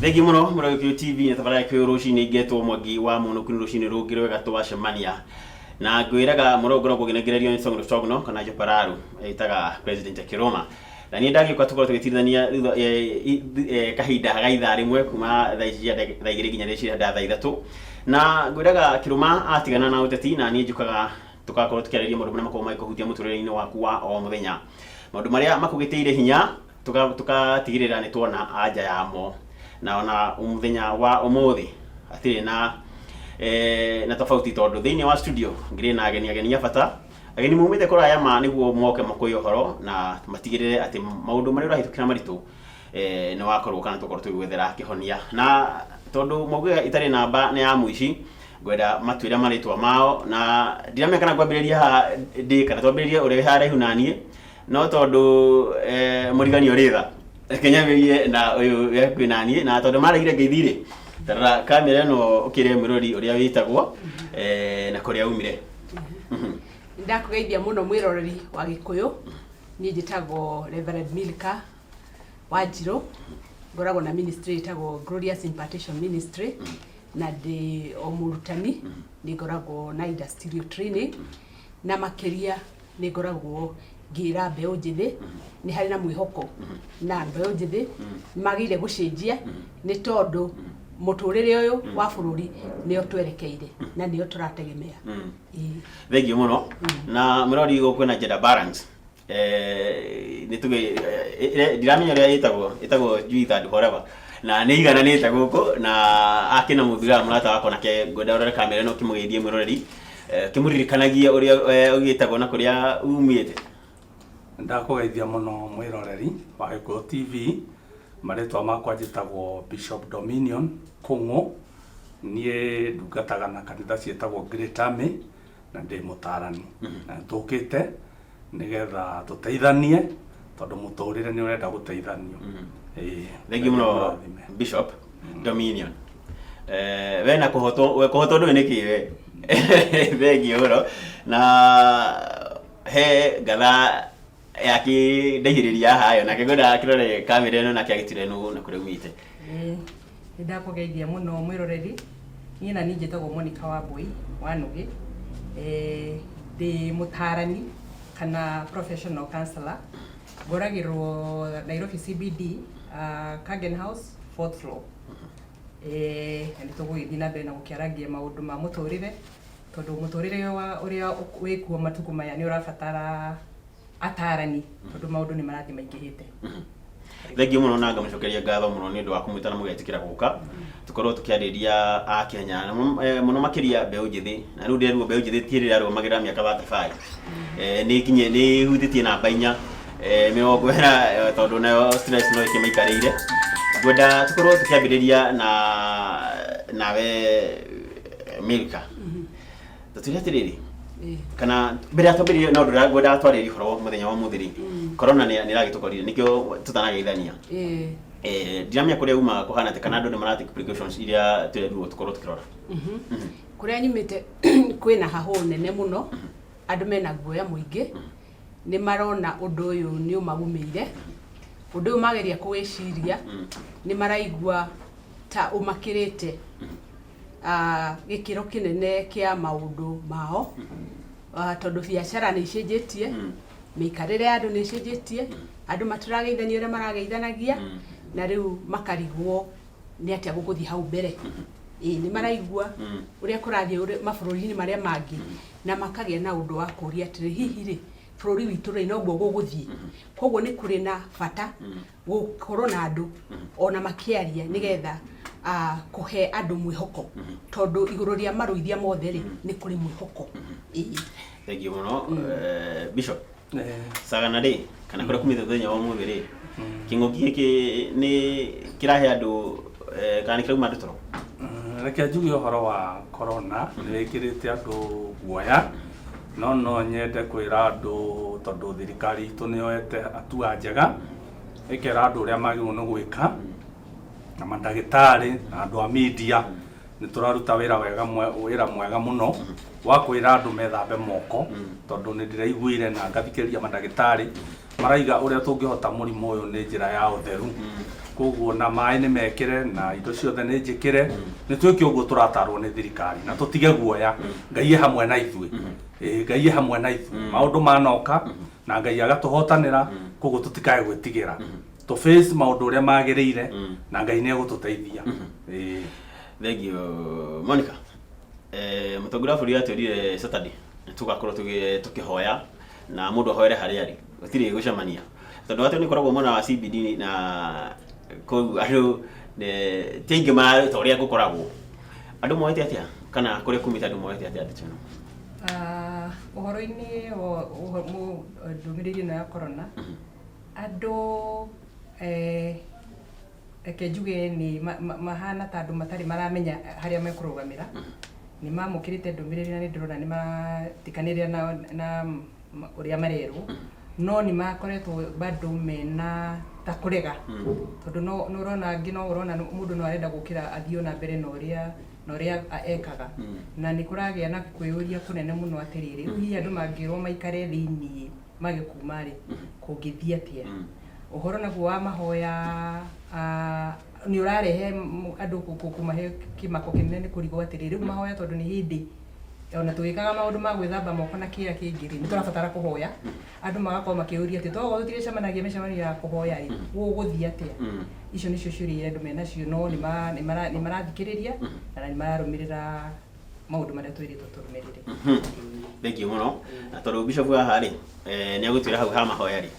Thengi muno Muragio TV na tabara kwa rucini ngetwo Mwangi wa muno kuni rucini rungire wega twacemania na ngwiraga murogoro kuginegererio ni song stock no kana Jopararu itaga President Kiroma na ni ndagi kwa tukoro twitithania kahinda gaitha rimwe kuma thaa igiri nginya rĩciria thaa ithatu na ngwiraga Kiroma atigana na uteti na ni njukaga tugakorwo tukiarĩria maũndũ marĩa makoragwo magĩkũhutia mũtũrĩre-inĩ waku wa o mũthenya maũndũ marĩa makũgĩtĩire hinya tugatigĩrĩra nĩ tuona anja yamo na ona umuthenya wa umuthi atire na tofauti tondu thiini wa studio ngire na ageni bata ageni mumite kuraya ma niguo moke makoyo horo na matigirire ati maundu mari urahitukira maritu ni wakorwo kana tukorwo twigwethera kihonia na tondu moguga itari namba ni ya muici gwenda matwira maritwa mao na ndiramenya kana kwambiriria ha ndi kana twambiririe uri haraihu nanie no tondu murigani uritha Kenyabiye na uyu yakwinanie na tondu maragire ngeithire tarara kamera no ukire mirori uria witagwo na kuria umire ndakugeithia muno mwiroreri wa Gikuyu ni njitagwo Reverend Milka Wanjiru ngoragwo na ministry itagwo Glorious Impartation Ministry na de omurutani ni ngoragwo na industrial training na makiria ni ngoragwo ngira mbeu njithi ni hari na mwihoko na mbeu njithi magire gucenjia ni tondu muturire uyu wa bururi ni otwerekeire na ni oturategemea thengi muno na mirori go kwena gender balance ni tuge ndiramenya ria itagwo Juitha Forever na ni igana ni taguko na akina muthira murata wako nake ngwenda urore kamera no kimugeithie mwiroreri kimuririkanagia uria ugitagwo na kuria umite ndakugeithia muno mwiroreri wa Gikuyu TV maretwa makwa njitagwo Bishop Dominion Kungu nie ndungataga na kanitha cietagwo Great Army na ndi mutarani na tukite nigetha tuteithanie tondu muturire ni urenda guteithanio thengi muno Bishop Dominion wena kuhoto ndu niki we thengi muno na he gatha yaki ndehiriria hayo na kigona kirore kamera ino na kiagitire nu na kure umite ndakugeithia muno mwiroreri nyina ni njitagwo Monica Wambui Wanugi ndi mutarani kana professional counselor ngoragirwo Nairobi CBD Kagen House 4th floor ndi tuguithii na mbere na gukiaragia maundu ma muturire tondu muturire uria wikuo matuku maya ni urabatara atarani tondu maundu ni marathi maingihite thengi muno na ngamucokeria ngatho muno ni ndu wa kumwita na mugetikira guka tukorwo tukiariria a Kenya muno makiria mbeu njithi na riu ndirwo mbeu njithi tirira arumagira miaka 35 ni kinye ni hutitie namba 4 mirongo ena tondu nayo stress no ikimaikariire gwenda tukorwo tukiambiriria nawe Milka tutire tiriri kana mbere atambiririe no ndagwenda twarĩrie horo muthenya wa muthiri corona ni ragitukorire nikio tutanageithania ndiramenya kuria uma kuhana te kana andu ni marati precautions iria tweruo tukorwo tukirora kuria nyumite kwina haho nene muno andu mena guoya muingi ni marona undu uyu ni umagumeire undu uyu mageria kuwiciria ni maraigua ta umakirite gikiro kinene kia maundu mao tondu biacara ni icenjetie mikarire andu ni icenjetie andu maturageithania uria marageithanagia na riu makarigwo ni atia gukuthi hau mbere ni maraigua uria kurathie mabururi-ini maria mangi na makagia na undu wa kuria atiri hihi ri bururi witu ri no guo guguthie koguo ni kuri na bata gukorwo na andu ona makiaria nigetha kuhe andu mwihoko tondu iguru ria maruithia mothe ri ni kuri mwihoko thank you muno Bishop sagana ri kana kura kumite thenya wa muthiri kingoki giki ni kirahe andu kana kirauma andu toro reke njuge uhoro wa corona ni wikirite andu guoya no nyende kwira andu tondu thirikari itu ni yoete atua njega ikera andu uria magirwo no gwika na mandagitari na andu a media ni turaruta wira mwega muno wa kwira andu methambe moko tondu ni ndiraiguire na ngathikiriria mandagitari maraiga uria tungihota murimo uyu ni njira ya utheru koguo na mai ni mekire na indo ciothe ni njikire ni twike uguo turatarwo ni thirikari na tutige guoya Ngai hamwe na ithui Ngai hamwe na ithui maundu manoka na Ngai agatuhotanira koguo tutikae gwitigira to face maundu uria magirire na Ngai ni egututeithia Thank you Monica mutongoria wa bũrũri atwĩrire Saturday tugakorwo tukihoya na mundu ahoere haria ari gutiri gucemania tondu watu ni koragwo mona wa CBD na ko andu tingi ma toria gukoragwo andu moete atia kana kuri kumita andu moete atia ndichino uhoro-ini o ndumiriri na corona andu eke njuge ni mahana ta andu matari maramenya haria mekurugamira ni mamukirite ndumiriri na ndirona ni matikaniria na uria marerwo no ni makoretwo bado mena ta kurega tondu no urona ngino urona mundu no arenda gukira athio na mbere no uria ekaga na ni kuragia na kwiyuria kunene muno atiriri hihi andu mangirwo maikare thiini magikuma ri kungithia atia uhoro naguo wa mahoya ni urarehe andu kumahe kimako kinene kurigwo atiriri mahoya tondu ni hindi ona tuikaga maundu ma gwithamba moko na kira kingiri ni turabatara kuhoya andu magakorwo makiuria ati to gutire cemanagia micemania ya kuhoya ri guguthia atia icio nicio ciuria andu mena cio no ni marathikiriria na ni mararumirira maundu maria twiritwo turumirire Thank you muno na tondu Bishop haha ri ni agutwira hau ha mahoya ri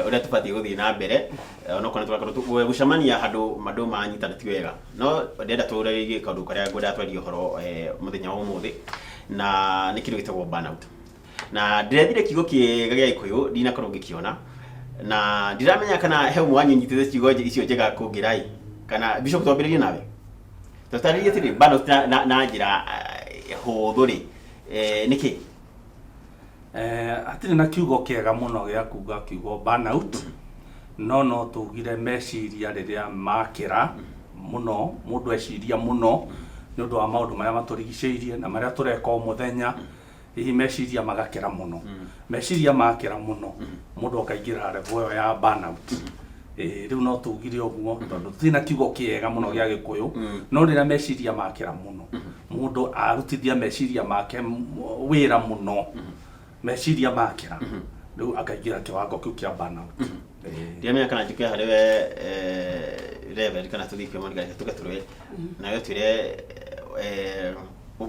uria tubatie guthii na mbere ona kana twakorwo gucemania handu mandu manyitana ti wega no ndenda turigie kaundu karia ngwenda twarie horo muthenya wa umuthi na ni kindu gitagwo burnout na ndirethire kiugo kiega gia Gikuyu ndinakorwo ngikiona na ndiramenya kana he mwanyu nyitite ciugo icio njega kungirai kana Bishop twambiririe nawe tutaririe tiri burnout na njira huthu ri niki atire na kiugo kiega muno gia kuga kiugo burnout no tugire meciria riria makira muno mundu eciria muno ni undu wa maundu maria maturigiceirie na maria tureka o muthenya hihi meciria magakira muno meciria makira muno mundu akaingira level ya burnout riu no tugire uguo tondu tina kiugo kiega muno gia Gikuyu no riria meciria makira muno mundu arutithia meciria make wira muno meciria makira riu akaingira kiwango kiu kia burnout ndiamenya kana njike hariwe level kana tuthikwe Monica tugaturwe na yo twire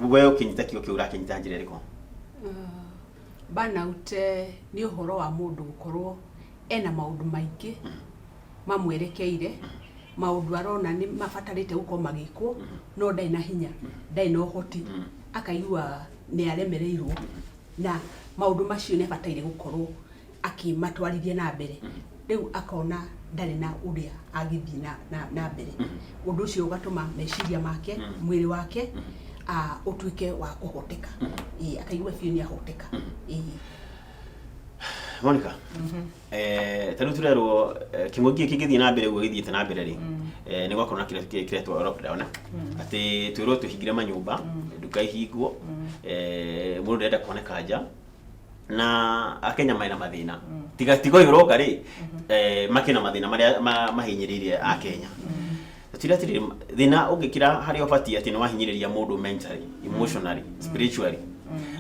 we ukinyita kiugo kiu urakinyita njira riko burnout ni uhoro wa mundu gukorwo ena maundu maingi mamwerekeire maundu arona ni mabatarite gukorwo magikwo no ndai na hinya ndai no hoti akaigua ni aremereirwo na maundu macio ne bataire gukorwo akimatwarithia na mbere riu akona ndari na uria agithii na mbere undu ucio ugatuma meciria make mwiri wake utuike wa kuhoteka akaigua biu ni ahoteka Monica tanu turerwo kingogie kingithii na mbere gugithiite na mbere ri ni gwakorwo na kiretwo lockdown ati twirwo tuhingire manyumba nduka ihingwo mundu ndenda kuoneka nja na akenya maina mathina tigo iroka ri makina mathina maria mahinyiririe akenya tutire thina ungikira hari obati ati no wahinyiriria mundu mentally emotionally spiritually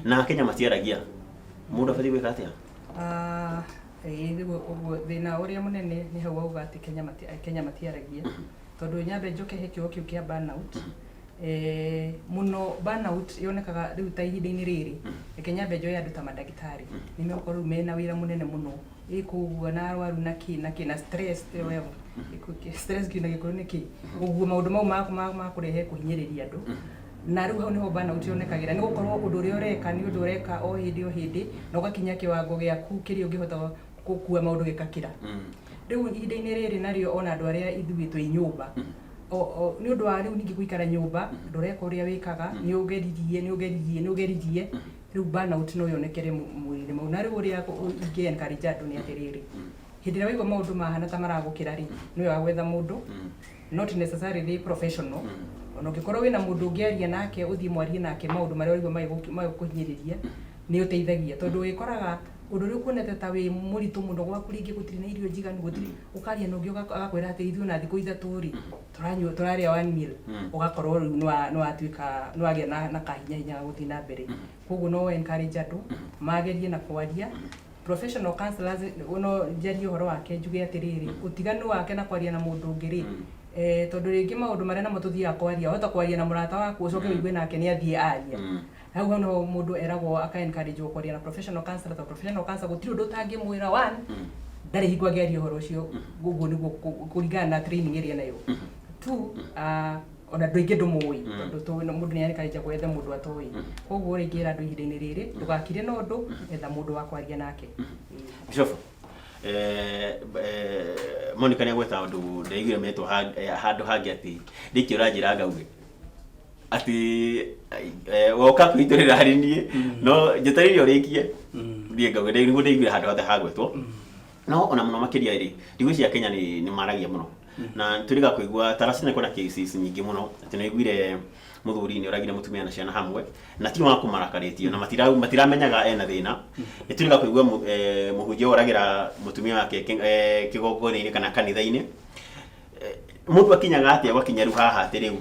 na akenya matiaragia mundu abati gwika atia thina uria munene ni hau auga ati Kenya matiaragia tondu nyambe njoke he kiugo kiu kia burnout muno burnout yonekaga riu ta ihinda-ini riri Kenya nyambe andu ta madagitari ni mekorwo mena wira munene muno ikugua na arwaru na stress stress kina Gikuyu niki ugua maundu mau ma kurehe kuhinyiriria andu na riu hau niho burnout yonekagira ni gukorwo undu uria ureka ni undu ureka o hindi na ugakinya kiwango giaku kiri ungihota gukua maundu gikakira riu ihinda-ini riri nario ona andu aria ithui twi nyumba ni undu wa riu ningi guikara nyumba ndureka uria wikaga ni ugeririe riu burnout no yonekere mwiri mau na riu uria ingi encourage andu ni atiriri hindi ria waigua maundu mahana ta maragukira ri ni wa gwetha mundu not necessarily professional ona ungikorwo wina mundu ungiaria nake uthii mwarie nake maundu maria waigua magikuhinyiriria ni uteithagia tondu wikoraga undu ri kuonete ta wi muritu muno gwa kuringi gutiri na irio njiganu gutiri ukaria no ngio gakwira ati ithu na thiku ithatu ri turaria 1 meal ugakorwo no atuika no agia na kahinya guthi na mbere koguo no encourage andu magerie na kwaria professional counselors uno njari horo wake njuge atiriri utiganu wake na kwaria na mundu ngiri tondu ringi maundu maria na mututhia kwaria hota kwaria na murata waku ucoke wigue nake ni athie aria hau no mundu eragwo aka encourage kwaria na professional counselor to professional counselor gutiri undu tangi mwira one ndari higwa geria horo ucio gugu niguo kuringana na training area nayo two ona nduingi ndumui tondu mundu ni encourage kwetha mundu atoi koguo ringira andu ihinda-ini riri ndugakire na undu etha mundu wa kwaria nake Bishop Monica ni gweta undu ndeigire metwo handu hangi ati ndiki uranjira ngauge ati woka kwiturira hari nie no njetarire urikie thie ngauge niguo ndeigire handu hothe hagwetwo no ona muno makiria ri ndigu cia Kenya ni maragia muno na turiga kuigua taracina kuna cases nyingi muno ati no igwire muthuri ni uragire mutumia na ciana hamwe na ti wa kumarakaritie na matiramenyaga ena thina ituriga kuigua muhunjia uragira mutumia wake kigogoni kana kanitha-ini mundu akinyaga ati agwakinya ru haha ati riu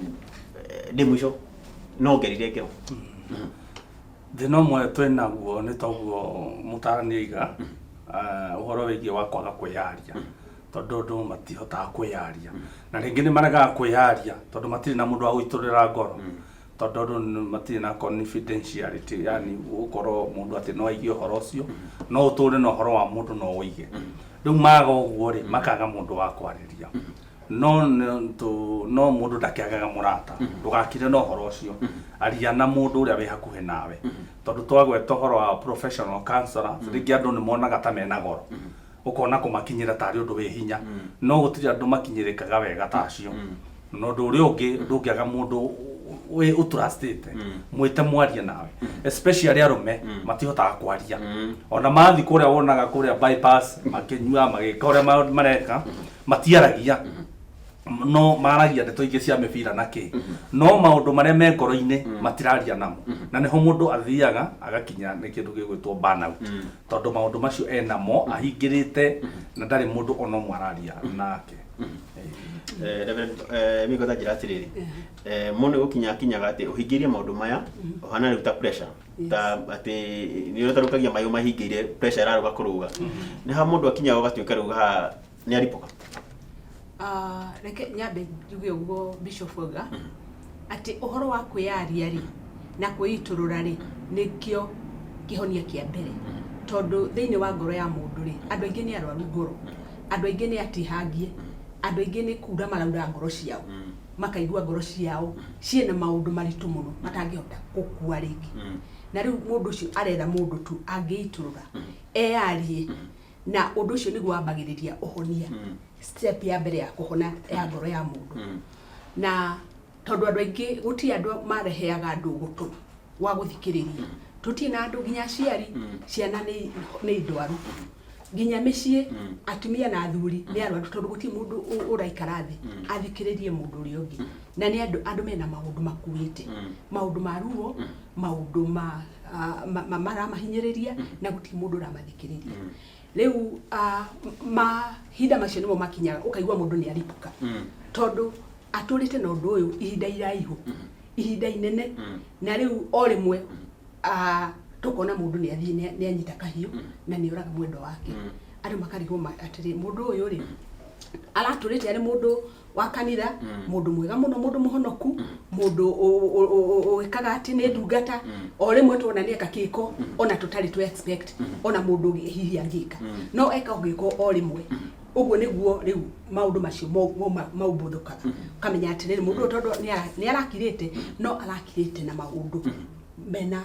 ndi mwisho no ngerire ngero thina mwe twena guo ni toguo mutarani iga uhoro wigie wa kwaga kwiyaria tondu andu matihotaga kwiyaria na ringi ni maraga kwiyaria tondu matiri na mundu wa guiturira ngoro tondu andu matiri na confidentiality yani ukorwo mundu ati no aigie uhoro ucio no uture na uhoro wa mundu no uige riu maga uguo ri makaga mundu wa kwariria no mundu ndakiagaga murata ndugakire no uhoro ucio aria na mundu uria wi hakuhe nawe tondu twagweta uhoro wa professional counselor ringi andu ni monaga ta mena goro ukona kumakinyira tari undu wi hinya no gutiri andu makinyirikaga wega tacio no ndu uri ungi ndungiaga mundu we utrustite mwite mwaria nawe especially arume matihotaga kwaria ona mathi kuria wonaga kuria bypass makinyua magika uria mareka matiaragia no maragia ndeto ingi cia mibira naki no maundu maria me ngoro-ini matiraria namo na niho mundu athiaga agakinya ni kindu gigwitwo burnout tondu maundu macio enamo ahingirite na ndari mundu ono mwararia nake Reverend miko ta jira tiriri mundu kinyaga ati uhingirie maundu maya ohana ni ta pressure ta ati ni utarukagia mayo mahingire pressure araruga kuruga ni ha mundu akinya ugatuika ruga ni aripoka reke nyabe njuge ugo Bishop Oga ati uhoro wa kwiyaria ri na kwiiturura ri nikio kihonia kia mbere tondu thiini wa ngoro ya mundu ri andu aingi ni arwaru ngoro andu aingi ni atihangie andu aingi ni kura maraura ngoro ciao makaigua ngoro ciao ciena maundu maritu muno matangihota gukua ringi na riu mundu ucio arera mundu tu angiiturura eyarie na undu ucio niguo ambagiriria uhonia step ya mbere ya kuhona ya ngoro ya mundu na tondu andu aingi guti andu mareheaga andu gutu wa guthikiriria tuti na andu ginya ciari ciana ni ndwaru ginya micii atumia na athuri ni arwaru tondu guti mundu uraikara thi athikiririe mundu uri ungi na ni andu mena maundu makuite maundu maruo maundu maramahinyiriria na guti mundu ramathikiriria riu mahinda macio nimo makinyaga ukaigua mundu ni aripuka tondu aturite na undu uyu ihinda iraihu ihinda inene na riu o rimwe tukona mundu ni athii ni anyita kahiu na ni uraga mwendo wake andu makarigwo atiri mundu uyu ri araturite ari mundu wa kanitha mundu mwega muno mundu muhonoku mundu wikaga ati ni ndungata o rimwe tuona ni akakiko ona tutari to expect ona mundu hihi angika no eka ugiko o rimwe uguo niguo riu maundu macio maubuthukaga kamenya ati ni mundu tondu ni arakirite no arakirite na maundu mena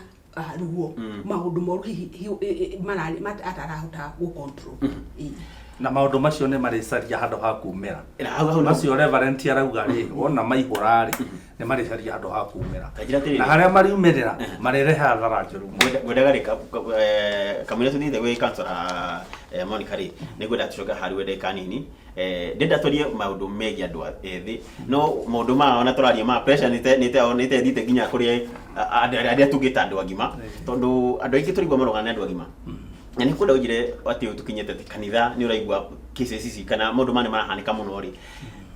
ruo maundu moru hihi marari atarahota gu control na maundu macio ni maricaria handu ha kumera macio reverend arauga ri wona maihura ri ni maricaria handu ha kumera na haria mariumirira marirehe hathara njuru gwedaga ri kamwira tuthithe gwi kansora Monica ri ni gweda tucoka hari wede kanini ndenda turie maundu megi andu ethi no maundu ma ona turaria ma pressure nite thite ginya kuri aria tungita andu agima tondu andu aingi turigwa marogana andu agima na nä kå nda å njire atä tå tä kanitha nä å raigua cases kana maå ndå manä marahanä må no rä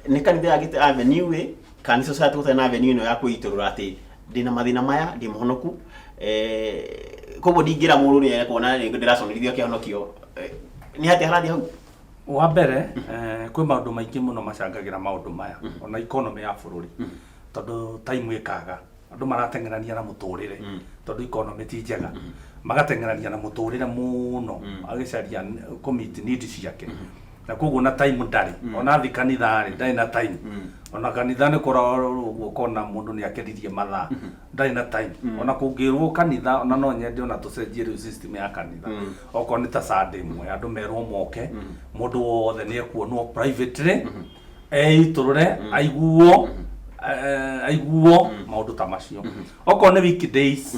nä kanitha yagä te avenue kana society gå na avenue ä no ya kwä itå rå ra atä ndä na mathä na maya ndä må honoku koguo ndingä ra må ndå nä ekuona ndä raconorithio kä honokio nä atä harathi hau wa mbere kwä maå ndå maingä må no macangagä ra maå ndå maya ona economy ya bå rå ri tondå time ĩkaga andå marateng'erania na må tå rä re tondå economy ti njega magateng'erania na må tå rä re må no agä caria community need ciake na koguo na time ndarä ona thi kanitha rä ndarä na time ona kanitha nä kå rorwo kona må ndå nä akeririe mathaa ndarä na time ona kå ngä rwo kanitha ona no nyende ona tå cenjie rä u system ya kanitha okorwo nä ta Sunday ĩmwe andå merwo moke må ndå wothe nä ekuonwo privately eitå rå re aiguo maå ndå ta macio okorwo nä weekdays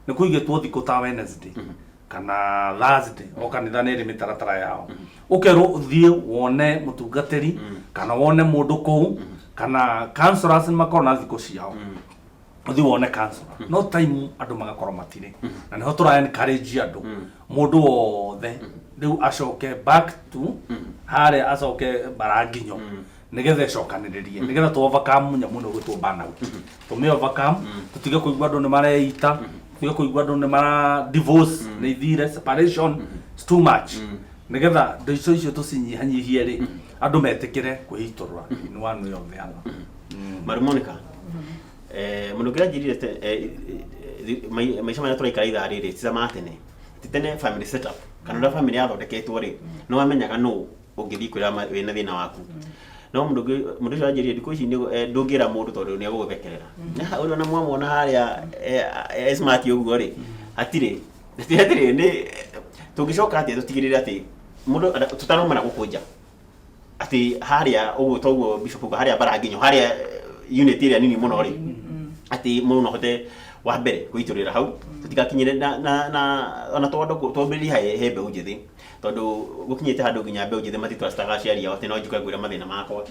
nä kå igä two thikå ta Wednesday kana Thursday o kanitha nä rä mä taratara yao ukerwo thiä wone må tungatä kana wone må ndå kå kana counselors makorwo na thikå ciao uthi wone counselor no time andå magakorwo matirä na nä ho tå ra encourage andå må ndå wothe rä u acoke back to harä acoke baranginyo nä getha cokanä rä rie nä getha tå overcome nyamå no gå two burnout tå mä overcome tå tige kå igua andå nä mareita tiga kå igua andå nä mara divorce nä ithire separation it's too much nä getha ndå icio tå cinyihanyihie rä andå metä kä re kwä itå rå ra nä wanå yothe atha Marumonica må ndå ngä ranjirire maica marä a tå raikara ithaa rä rä tita matene titene family setup kana å rä a family yathondeketwo rä no wamenyaga nå å ngä thiä kwä ra wä na thä na waku no må ndå å cio ranjä ndikå ici ndå ngä ra må ndå tondå nä egå gå thekerera å rä ona mwamona harä a smart å guo rä hatirä tå ngä coka atä tå tigä rä re atä må ndå tå taromana gå kå nja atä harä a å guo toguo bishop harä a baranginyo harä a unit ä rä a nini må no rä atä må no hote wa mbere gå itå rä ra hau tå tigakinyä re ona twambä ria he mbeå njä thä tondå gå kinyä te handå nginya mbeå njä thä matitwacitaga aciari ao atä no njikagwä ra mathä na makwa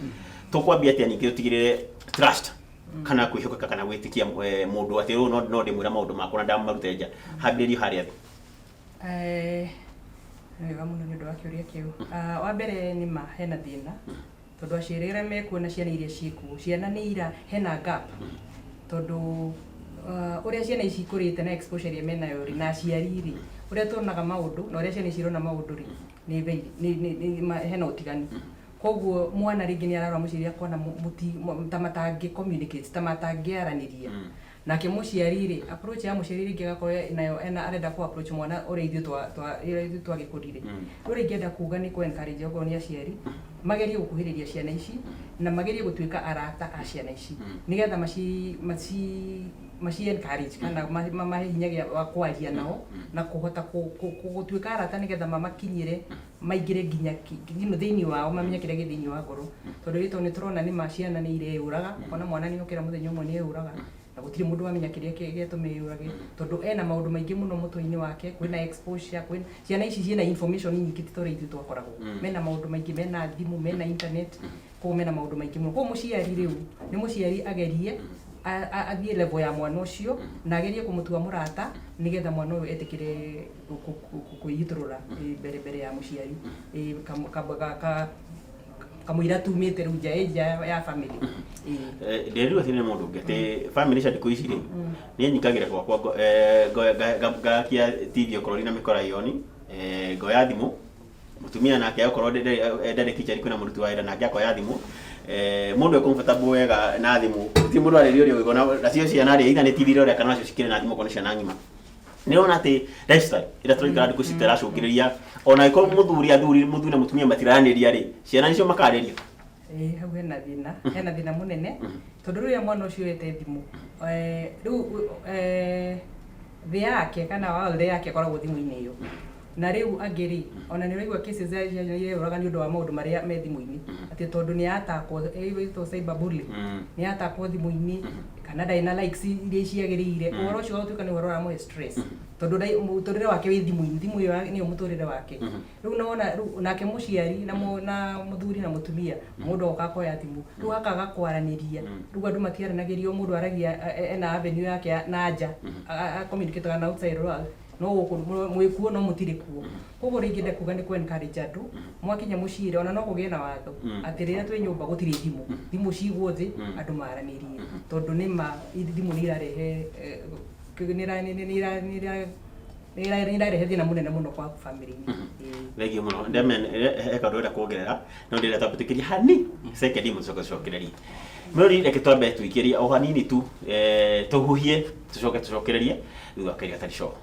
tå kwambia atä ningä tå tigä rä re trust kana kwä hokeka kana gwä tä kia må ndå atä rå no ndä mwä ra maå ndå makwa na ndamarute nja hambä rä rio harä athä wega muno nä å ndå wa kä å ria kä u wa mbere nä ma hena thä na tondå aciari arä a mekuona ciana iria ciäkuo ciana nä ira hena gap tondå å rä a ciana ici ikå rä te na exposure iria menayo rä na aciari rä å rä a tuonaga maå ndå na å rä a ciana cirona maå ndå rä hena å tiganu koguo mwana rĩngĩ nĩ ararora mũciari akona ta matangĩ communicate ta matangĩ aranĩria nake mũciari rĩ approach ya mũciari rĩngĩ agakorwo nayo arenda ku approach mwana ũrĩa ithuĩ twagĩkũrire ũrĩa ingĩenda kuga nĩ ku encourage okorwo nĩ aciari magerie gũkuhĩrĩria ciana ici na magerie gũtuĩka arata a ciana ici nĩgetha maci encourage kana mamahe hinya wa kwaria nao na kũhota gũtuĩka arata nĩgetha mamakinyĩre maingĩre nginya thĩinĩ wao mamenye kĩrĩa gĩ thĩinĩ wa ngoro tondũ rĩtwa nĩ tũrona nĩ maciana nĩ ireũraga ona mwana nĩ okĩra mũthenya ũmwe nĩ eũraga na gũtirĩ mũndũ wamenya kĩrĩa gĩtũme yũrage tondũ ena maũndũ maingĩ mũno mũtwe-inĩ wake kwĩna exposure ciana ici ciĩna information nyingĩ ti torĩa ithuĩ twakoragwo mena maũndũ maingĩ mena thimũ mena internet koguo mena maũndũ maingĩ mũno koguo mũciari rĩu nĩ mũciari agerie athiĩ level ya mwana ũcio na agerie kũmũtua mũrata nĩgetha mwana ũyũ etĩkĩre kwĩyitũrũra mbere ya mũciari kamũira tumĩte rĩu nja ya family ndĩrĩrwo atĩ nĩ mũndũ ũngĩ atĩ family cia ndikũ ici rĩ nĩ nyingagĩra gwakwa ngakia TV okorwo na mĩkora yoni ngoya thimũ mũtumia nake okorwo ndarĩ teacher kwĩna mũruti wa wĩra nake akoya thimũ mũndũ comfortable wega na thimũ ti mũndũ arĩrio rĩo gĩkona nacio ciana rĩ either nĩ TV rĩrĩa kana nacio cikĩrĩ na thimũ okorwo nĩ ciana ng'ima nĩ ona atĩ lifestyle ĩrĩa tũraikara ndikũ citaracũngĩrĩria ona ĩkorwo mũthuri na mũtumia matiranĩria rĩ ciana nicio makarĩrio hau hena thĩna mũnene tondũ rĩrĩa mwana ũcio ete thimũ rĩu thĩ yake kana world yake akoragwo thimũ-inĩ ĩyo na rĩu angĩ rĩ ona nĩ ũraigua cases ireũraga nĩ ũndũ wa maũndũ marĩa me thimũ-inĩ atĩ tondũ nĩ yatakwo ĩtwo cyber bullying nĩ yatakwo thimũ-inĩ kana ndarĩ na likes iria ciagĩrĩire ũhoro ũcio ũgatuĩka nĩ ũhoro ũramũhe stress tondũ mũtũrĩre wake wĩ thimũ-inĩ thimũ ĩyo nĩyo mũtũrĩre wake rĩu nona nake mũciari na mũthuri na mũtumia mũndũ oka akoya thimũ rĩu akaga kwaranĩria rĩu andũ matiaranagĩrio mũndũ aragia ena avenue yake na nja communicate na outside world no mwikuo no mutire kuo koguo ringi ndekuga ni ku encourage andu mwakinya mucire ona no kugie na watho atirira twi nyumba gutire thimu cigwo thi andu maranirie tondu ni ma thimu ni irarehe ni irarehe thina munene muno kwa family Thegi muno ndemen eka ndo kuongerera no ndira tapitikiria hani second mucokereria Mweri reke twambe twikiria o hanini tu tuhuhie tucokererie thutha wa Kĩrĩa Gatari Show.